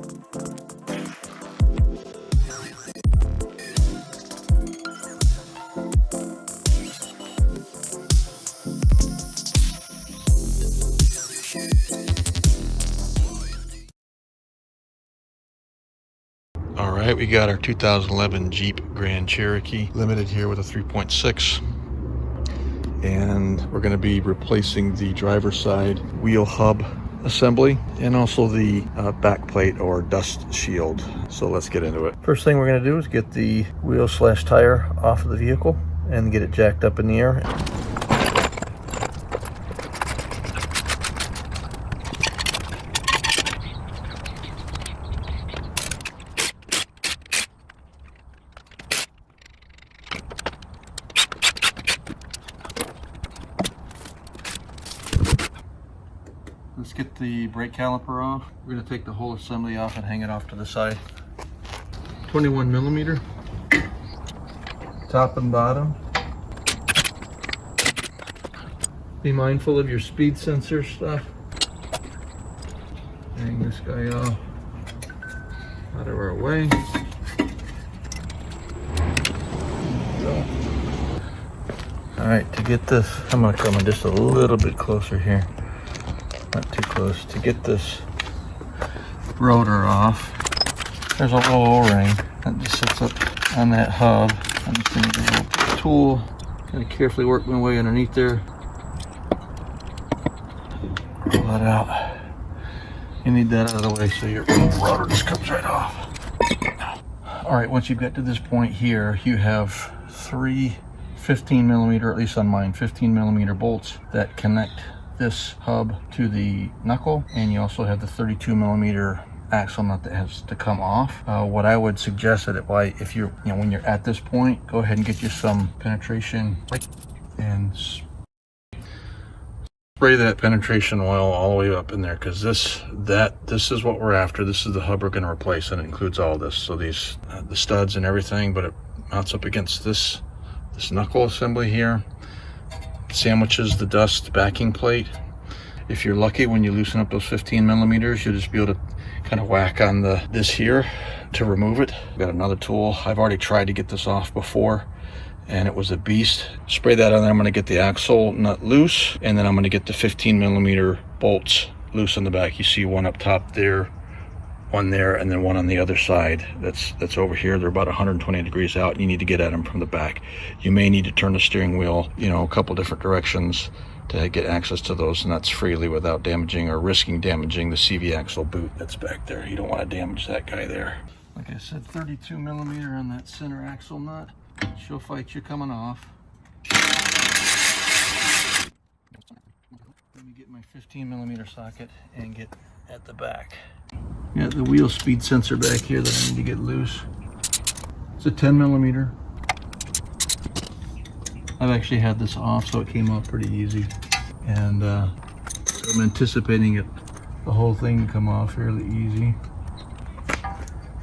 All right, we got our 2011 Jeep Grand Cherokee Limited here with a 3.6. And we're going to be replacing the driver's side wheel hub assembly and also the back plate or dust shield. So let's get into it. First thing we're going to do is get the wheel / tire off of the vehicle and get it jacked up in the air. Let's get the brake caliper off. We're going to take the whole assembly off and hang it off to the side. 21mm, top and bottom. Be mindful of your speed sensor stuff. Hang this guy off out of our way. Alright, to get this, I'm going to come in just a little bit closer here. Not too close. To get this rotor off, there's a little O-ring that just sits up on that hub. I'm just going to get a little tool, kind of carefully work my way underneath there. Pull that out. You need that out of the way so your rotor just comes right off. Alright, once you get to this point here, you have three 15mm, at least on mine, 15mm bolts that connect this hub to the knuckle, and you also have the 32mm axle nut that has to come off. What I would suggest that if you're, when you're at this point, go ahead and get you some penetration and spray that penetration oil all the way up in there, because this is what we're after. This is the hub we're going to replace, and it includes all this. So these the studs and everything, but it mounts up against this knuckle assembly here. Sandwiches the dust backing plate. If you're lucky, when you loosen up those 15mm, you'll just be able to kind of whack on this here to remove it. Got another tool. I've already tried to get this off before and it was a beast. Spray that on there. I'm going to get the axle nut loose, and then I'm going to get the 15mm bolts loose on the back. You see one up top there, one there, and then one on the other side that's over here. They're about 120 degrees out, and you need to get at them from the back. You may need to turn the steering wheel, a couple different directions to get access to those nuts freely without damaging or risking damaging the CV axle boot that's back there. You don't want to damage that guy there. Like I said, 32mm on that center axle nut. She'll fight you coming off. Let me get my 15mm socket and get at the back. Got the wheel speed sensor back here that I need to get loose. It's a 10mm. I've actually had this off, so it came off pretty easy. And so I'm anticipating the whole thing to come off fairly easy.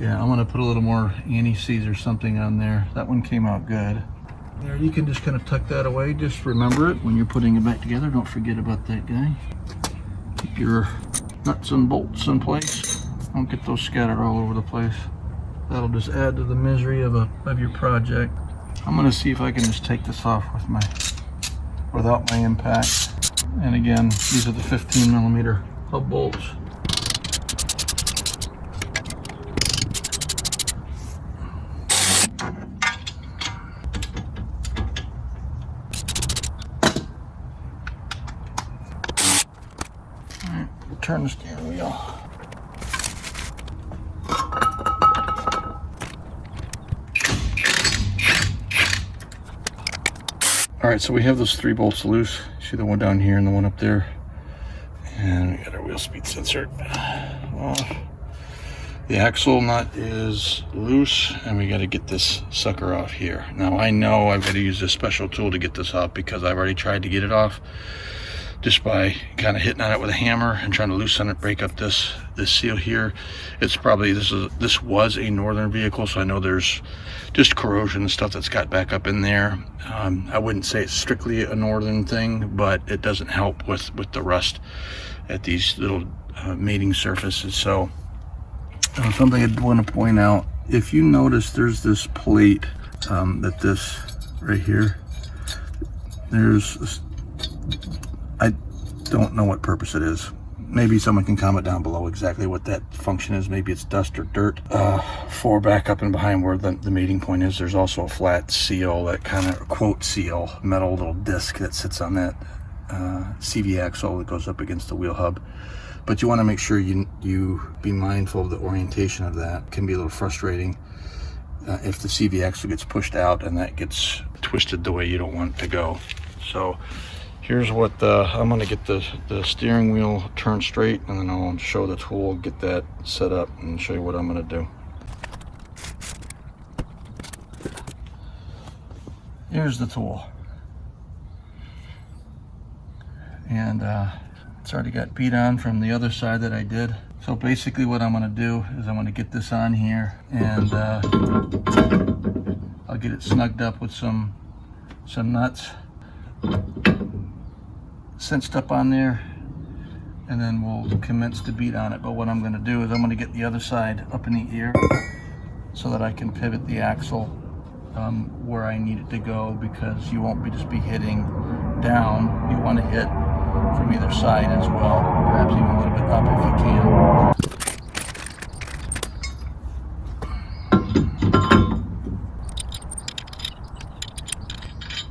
Yeah, I'm gonna put a little more anti-seize or something on there. That one came out good. There, you can just kind of tuck that away. Just remember it when you're putting it back together. Don't forget about that guy. Keep your nuts and bolts in place. Don't get those scattered all over the place. That'll just add to the misery of your project. I'm gonna see if I can just take this off without my impact. And again, these are the 15mm hub bolts. All right, turn the steering wheel. All right, so we have those three bolts loose. See the one down here and the one up there. And we got our wheel speed sensor off. The axle nut is loose, and we got to get this sucker off here. Now I know I've got to use this special tool to get this off, because I've already tried to get it off just by kind of hitting on it with a hammer and trying to loosen it, break up this seal here. It's probably, this was a northern vehicle, so I know there's just corrosion and stuff that's got back up in there. I wouldn't say it's strictly a northern thing, but it doesn't help with the rust at these little mating surfaces. So Something I want to point out, if you notice there's this plate that this right here, I don't know what purpose it is. Maybe someone can comment down below exactly what that function is. Maybe it's dust or dirt. For back up and behind where the meeting point is, there's also a flat seal, that kind of quote seal, metal little disc that sits on that CV axle that goes up against the wheel hub. But you want to make sure you be mindful of the orientation of that. It can be a little frustrating if the CV axle gets pushed out and that gets twisted the way you don't want it to go. So here's what I'm going to get the steering wheel turned straight, and then I'll show the tool, get that set up, and show you what I'm going to do. Here's the tool. And it's already got beat on from the other side that I did. So basically what I'm going to do is I'm going to get this on here, and I'll get it snugged up with some nuts cinched up on there, and then we'll commence to beat on it. But what I'm going to do is I'm going to get the other side up in the ear so that I can pivot the axle where I need it to go, because you won't just be hitting down. You want to hit from either side as well, perhaps even a little bit up if you can.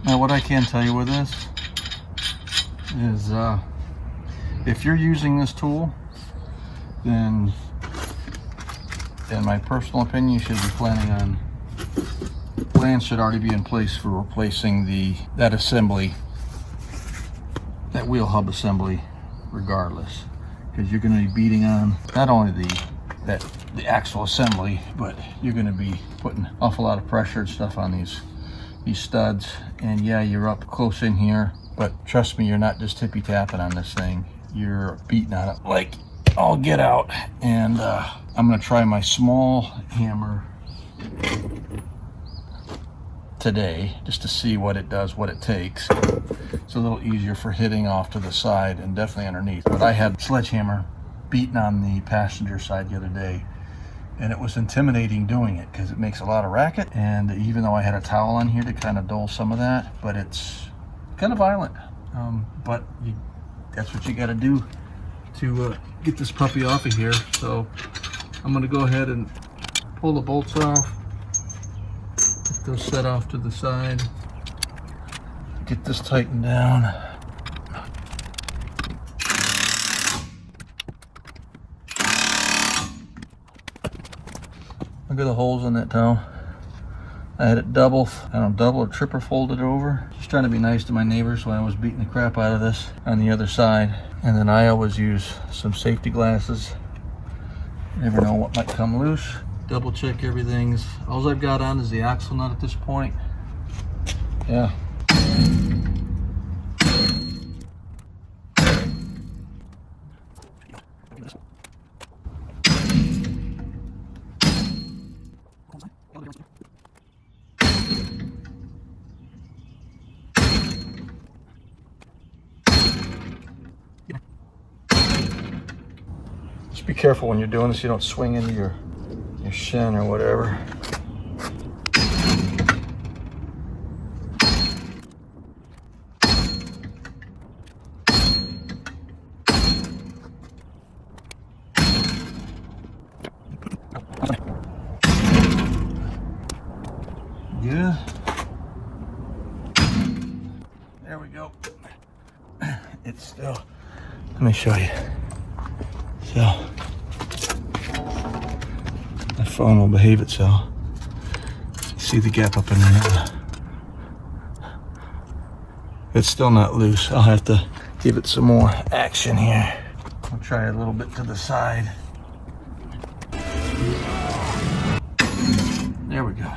Now what I can tell you with this is if you're using this tool, then in my personal opinion you should be planning on, plans should already be in place for replacing that assembly, that wheel hub assembly, regardless, because you're going to be beating on not only the axle assembly, but you're going to be putting an awful lot of pressure and stuff on these studs. And yeah, you're up close in here, but trust me, you're not just tippy tapping on this thing, you're beating on it like all get out. And I'm going to try my small hammer today just to see what it does, what it takes. It's a little easier for hitting off to the side and definitely underneath. But I had sledgehammer beaten on the passenger side the other day, and it was intimidating doing it because it makes a lot of racket. And even though I had a towel on here to kind of dull some of that, but it's kind of violent. But that's what you got to do to get this puppy off of here. So I'm going to go ahead and pull the bolts off, get those set off to the side, get this tightened down. Look at the holes in that towel. I had it double or triple folded over. Just trying to be nice to my neighbors when I was beating the crap out of this on the other side. And then I always use some safety glasses. You never know what might come loose. Double check everything's. All I've got on is the axle nut at this point. Yeah. Just be careful when you're doing this, you don't swing into your shin or whatever. Yeah. There we go. It's still, let me show you. So my phone will behave itself. See the gap up in there? It's still not loose. I'll have to give it some more action here. I'll try a little bit to the side. There we go.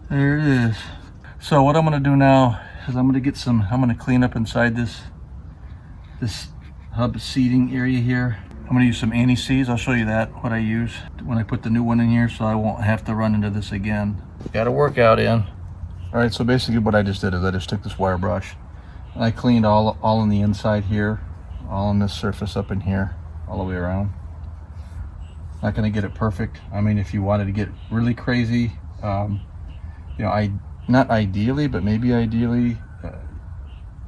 There it is. So what I'm going to do now is I'm going to clean up inside this hub seating area here. I'm gonna use some anti-seize. I'll show you that, what I use when I put the new one in here, so I won't have to run into this again. Got a workout in. All right, so basically what I just did is I just took this wire brush and I cleaned all on the inside here, all on this surface up in here, all the way around. Not gonna get it perfect. I mean, if you wanted to get really crazy, you know, not ideally, but maybe ideally,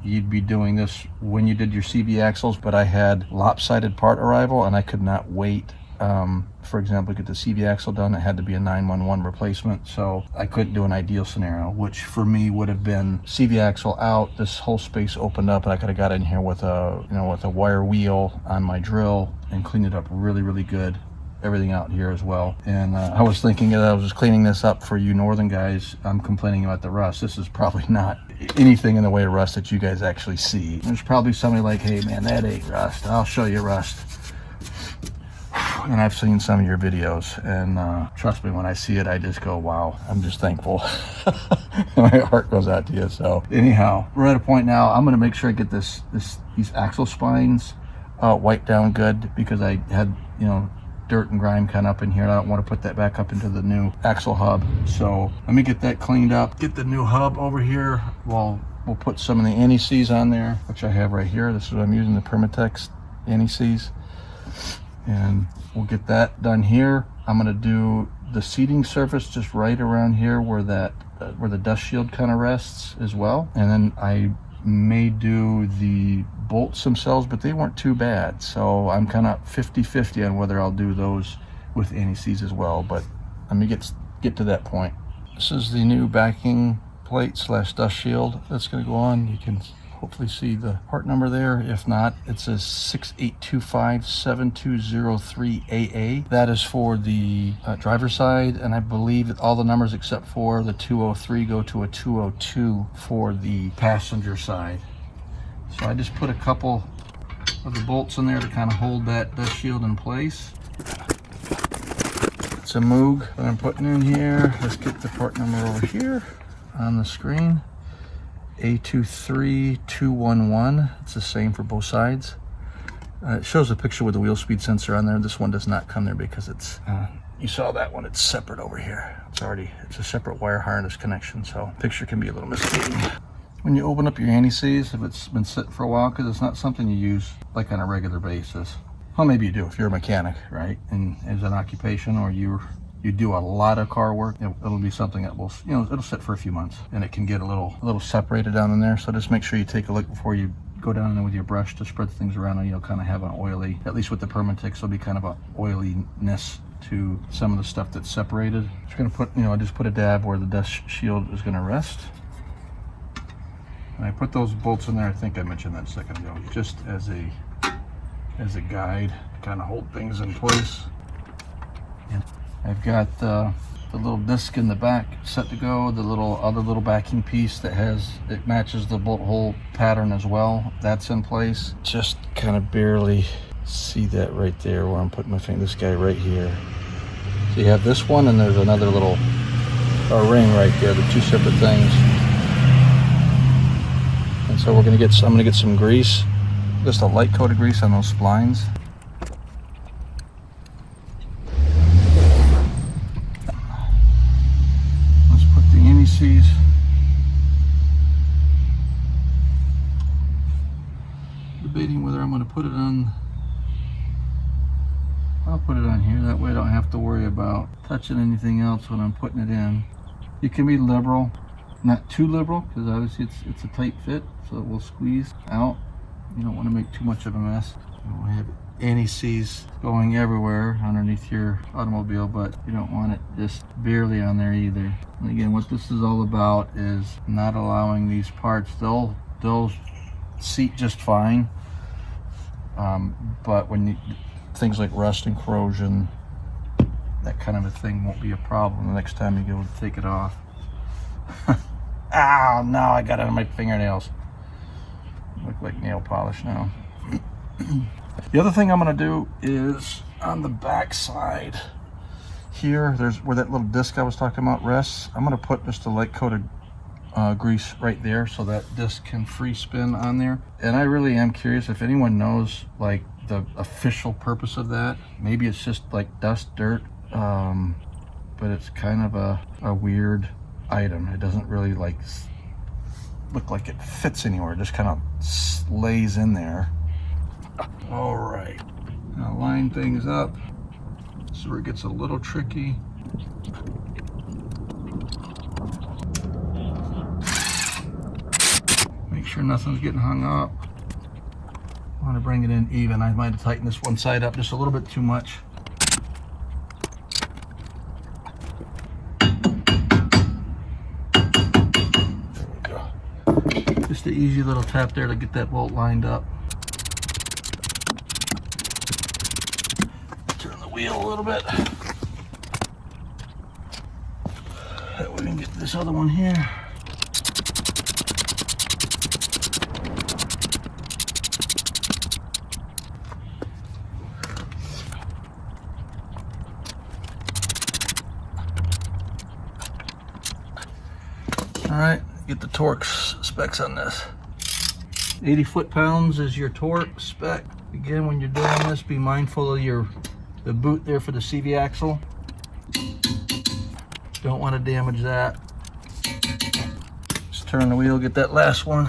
you'd be doing this when you did your CV axles, but I had lopsided part arrival and I could not wait. For example, to get the CV axle done, it had to be a 911 replacement, so I couldn't do an ideal scenario, which for me would have been CV axle out, this whole space opened up, and I could have got in here with a, you know, with a wire wheel on my drill and cleaned it up really, really good. Everything out here as well. And I was thinking that I was just cleaning this up for you northern guys. I'm complaining about the rust. This is probably not anything in the way of rust that you guys actually see. There's probably somebody like, hey man, that ain't rust. I'll show you rust. And I've seen some of your videos, and trust me, when I see it, I just go, wow, I'm just thankful. My heart goes out to you. So anyhow, we're at a point now, I'm gonna make sure I get these axle spines wiped down good, because I had, you know, dirt and grime kind of up in here. I don't want to put that back up into the new axle hub. So let me get that cleaned up, get the new hub over here. We'll put some of the anti-seize on there, which I have right here. This is what I'm using, the Permatex anti-seize. And we'll get that done here. I'm gonna do the seating surface just right around here where that where the dust shield kind of rests as well. And then I may do the bolts themselves, but they weren't too bad, so I'm kind of 50-50 on whether I'll do those with anti-seize as well. But let me get to that point. This is the new backing plate / dust shield that's going to go on. You can hopefully see the part number there. If not, it says 68257203AA. That is for the driver's side, and I believe that all the numbers except for the 203 go to a 202 for the passenger side. So I just put a couple of the bolts in there to kind of hold that dust shield in place. It's a Moog that I'm putting in here. Let's get the part number over here on the screen. A23211. It's the same for both sides. It shows a picture with the wheel speed sensor on there. This one does not come there because it's, you saw that one, it's separate over here. It's a separate wire harness connection, so picture can be a little misleading. When you open up your anti-seize, if it's been sitting for a while, because it's not something you use like on a regular basis. Well, maybe you do if you're a mechanic, right? And as an occupation, or you do a lot of car work, it'll be something that will, you know, it'll sit for a few months, and it can get a little separated down in there. So just make sure you take a look before you go down in there with your brush to spread things around, and you'll kind of have an oily, at least with the Permatex, there'll be kind of an oiliness to some of the stuff that's separated. Just gonna put, you know, I just put a dab where the dust shield is gonna rest. And I put those bolts in there, I think I mentioned that a second ago, just as a guide to kind of hold things in place. And I've got the little disc in the back set to go, the other little backing piece that it matches the bolt hole pattern as well. That's in place. Just kind of barely see that right there where I'm putting my finger, this guy right here. So you have this one, and there's another little ring right there, the two separate things. And so I'm gonna get some grease, just a light coat of grease on those splines. Let's put the anti-seize. Debating whether I'm gonna put it on. I'll put it on here, that way I don't have to worry about touching anything else when I'm putting it in. You can be liberal, not too liberal, because obviously it's a tight fit, so it will squeeze out. You don't want to make too much of a mess. You don't have anti-seize going everywhere underneath your automobile, but you don't want it just barely on there either. And again, what this is all about is not allowing these parts, they'll seat just fine, but when things like rust and corrosion, that kind of a thing won't be a problem the next time you go to take it off. Ow, now I got it on my fingernails. Look like nail polish now. The other thing I'm going to do is on the back side here, there's where that little disc I was talking about rests. I'm going to put just a light coat of grease right there so that disc can free spin on there. And I really am curious if anyone knows like the official purpose of that. Maybe it's just like dust, dirt, but it's kind of a weird item. It doesn't really like look like it fits anywhere. It just kind of lays in there. All right, now line things up. This is where it gets a little tricky. Make sure nothing's getting hung up. I want to bring it in even. I might have tightened this one side up just a little bit too much. There we go. Just an easy little tap there to get that bolt lined up. Turn the wheel a little bit. That way we can get this other one here. All right, get the torque specs on this. 80 foot-pounds is your torque spec. Again, when you're doing this, be mindful of the boot there for the CV axle. Don't want to damage that. Just turn the wheel, get that last one.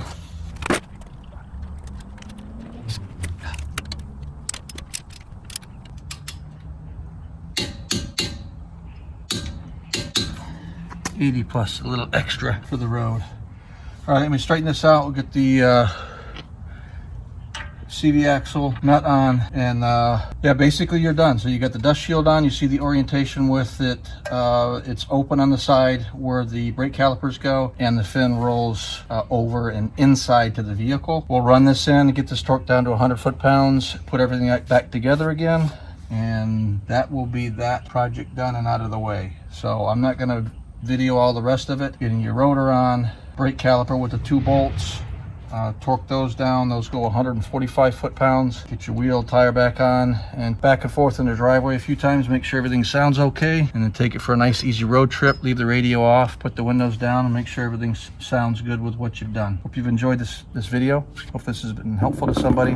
$80 plus a little extra for the road. All right, let me straighten this out. We'll get the CV axle nut on, and yeah, basically you're done. So you got the dust shield on. You see the orientation with it. It's open on the side where the brake calipers go, and the fin rolls over and inside to the vehicle. We'll run this in, get this torque down to 100 foot-pounds, put everything back together again, and that will be that project done and out of the way. So I'm not going to video all the rest of it. Getting your rotor on, brake caliper with the 2 bolts, torque those down. Those go 145 foot-pounds. Get your wheel tire back on and back and forth in the driveway a few times. Make sure everything sounds okay, and then take it for a nice easy road trip. Leave the radio off, put the windows down, and make sure everything sounds good with what you've done. Hope you've enjoyed this video. Hope this has been helpful to somebody.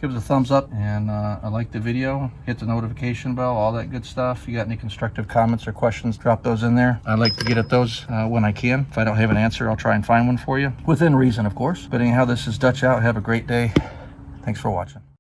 Give us a thumbs up, and I like the video. Hit the notification bell, all that good stuff. If you got any constructive comments or questions, drop those in there. I like to get at those when I can. If I don't have an answer, I'll try and find one for you. Within reason, of course. But anyhow, this is Dutch out. Have a great day. Thanks for watching.